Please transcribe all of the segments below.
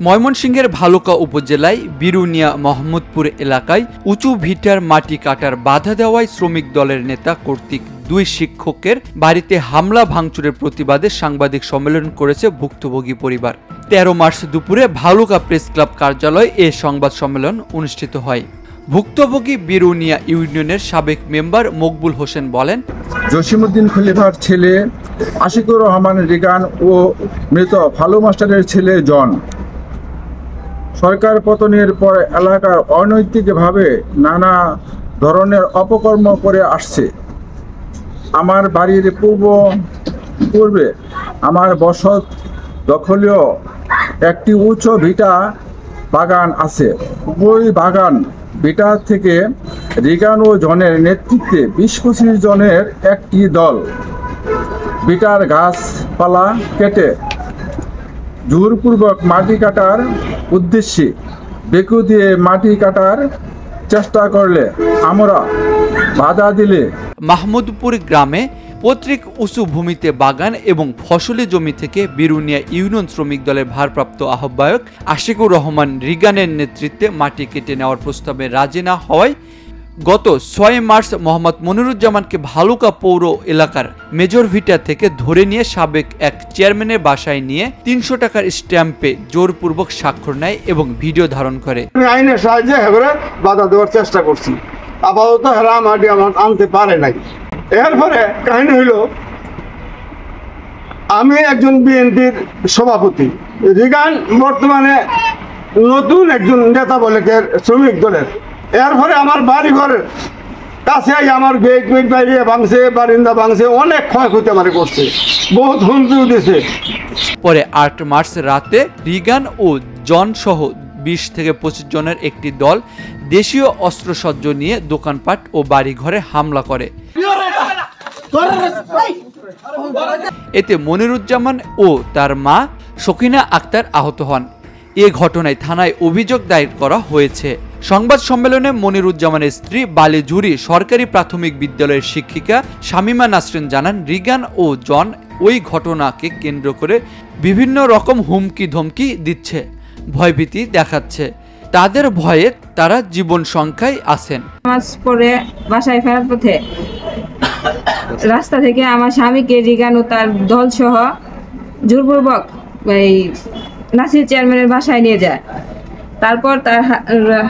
ময়মনসিংহের ভালুকা উপজেলায় বিরুনিয়া মোহাম্মদপুর এলাকায় উঁচু ভিটার মাটি কাটার বাধা দেওয়ায় শ্রমিক দলের নেতা কর্তৃক 2 শিক্ষকের বাড়িতে হামলা ভাঙচুরের প্রতিবাদে সাংবাদিক সম্মেলন করেছে ভুক্তভোগী পরিবার। 13 মার্চ দুপুরে ভালুকা প্রেস ক্লাব কার্যালয়ে এ সংবাদ সম্মেলন অনুষ্ঠিত হয়। ভুক্তভোগী বিরুনিয়া ইউনিয়নের সাবেক মেম্বার মকবুল হোসেন বলেন, জসিমউদ্দিন খলিফার ছেলে আশিকুর রহমান রিগান ও মৃত ফালু মাস্টারের ছেলে জন সরকার পতনের পর এলাকার অনৈতিকভাবে নানা ধরনের অপকর্ম করে আসছে। আমার বাড়ির পূর্বে আমার বসত দখলীয় একটি উঁচু ভিটা বাগান আছে। ওই বাগান ভিটা থেকে রিগান ও জনের নেতৃত্বে 20-25 জনের একটি দল ভিটার গাছপালা কেটে জোরপূর্বক মাটি কাটার উদ্দেশ্যে বেকু দিয়ে মাটি কাটার চেষ্টা করলে আমরা বাধা দিলে মাহমুদপুর গ্রামে পৈতৃক উঁচু ভূমিতে বাগান এবং ফসলি জমি থেকে বিরুনিয়া ইউনিয়ন শ্রমিক দলের ভারপ্রাপ্ত আহ্বায়ক আশিকুর রহমান রিগানের নেতৃত্বে মাটি কেটে নেওয়ার প্রস্তাবে রাজি না হওয়ায় গত 6 মার্চ মোহাম্মদ মনিরুজ্জামানকে ভালুকা পৌর এলাকার মেজর ভিটা থেকে ধরে নিয়ে সাবেক এক চেয়ারম্যানের বাসায় নিয়ে 300 টাকার স্ট্যাম্পে জোরপূর্বক স্বাক্ষর নেয় এবং ভিডিও ধারণ করে। আমি আইনের সাহায্যে বাধা দেওয়ার চেষ্টা করছি, আপাতত হেরা মাটি আমার আনতে পারে নাই। এরপরে কাহিনী হইল, আমি একজন বিএনপির সভাপতি, রিগান বর্তমানে নতুন একজন নেতা বলে শ্রমিক দলের। এরপরে আমার বাড়ি ঘরের কাছে আমার গেট বাইরে ভাঙছে, বারিন্দা ভাঙছে, অনেক ক্ষয়ক্ষতি আমার করছে, বহুত হুমকিও দিয়েছে। পরে 8 মার্চ রাতে রিগান ও জন সহ 20 থেকে 25 জনের একটি দল দেশীয় অস্ত্রসজ্জ নিয়ে দোকানপাট ও বাড়িঘরে হামলা করে। এতে মনিরুজ্জামান ও তার মা সকিনা আক্তার আহত হন। এ ঘটনায় থানায় অভিযোগ দায়ের করা হয়েছে। সংবাদ সম্মেলনে মনিরুজ্জামানের স্ত্রী বালি জুরি সরকারি প্রাথমিক বিদ্যালয়ের শিক্ষিকা শামিমা নাসরিন জানান, রিগান ও জন ওই ঘটনাকে কেন্দ্র করে বিভিন্ন রকম হুমকি ধমকি দিচ্ছে, ভয়ভীতি দেখাচ্ছে। তাদের ভয়ে তারা জীবন সংখ্যায় আছেন। নামাজ পড়ে বাসায় ফেরার পথে রাস্তা থেকে আমার স্বামীকে রিগান ও তার দল সহ জোরপূর্বক এই নাসির চেয়ারম্যানের বাসায় নিয়ে যায়। তারপর তার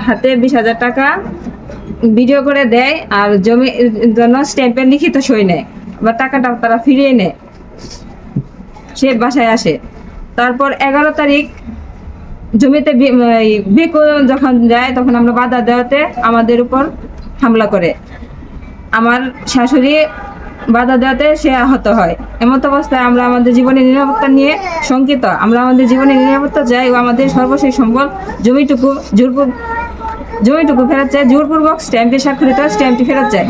হাতে 20,000 টাকা ভিডিও করে দেয় আর জমির জন্য স্ট্যাম্পের লিখিত সই নেয়, আবার টাকাটা তারা ফিরিয়ে নেয়। সে বাসায় আসে। তারপর 11 তারিখ জমিতে বেকু যখন যায় তখন আমরা বাধা দেওয়াতে আমাদের উপর হামলা করে। আমার শাশুড়ি বাধা দেওয়াতে সে আহত হয়। এমত অবস্থায় আমরা আমাদের জীবনের নিরাপত্তা নিয়ে শঙ্কিত। আমরা আমাদের জীবনের নিরাপত্তা চাই ও আমাদের সর্বশেষ সম্বল জমিটুকু ফেরত চাই, জোরপূর্বক স্ট্যাম্পে স্বাক্ষরিত স্ট্যাম্পটি ফেরত চাই।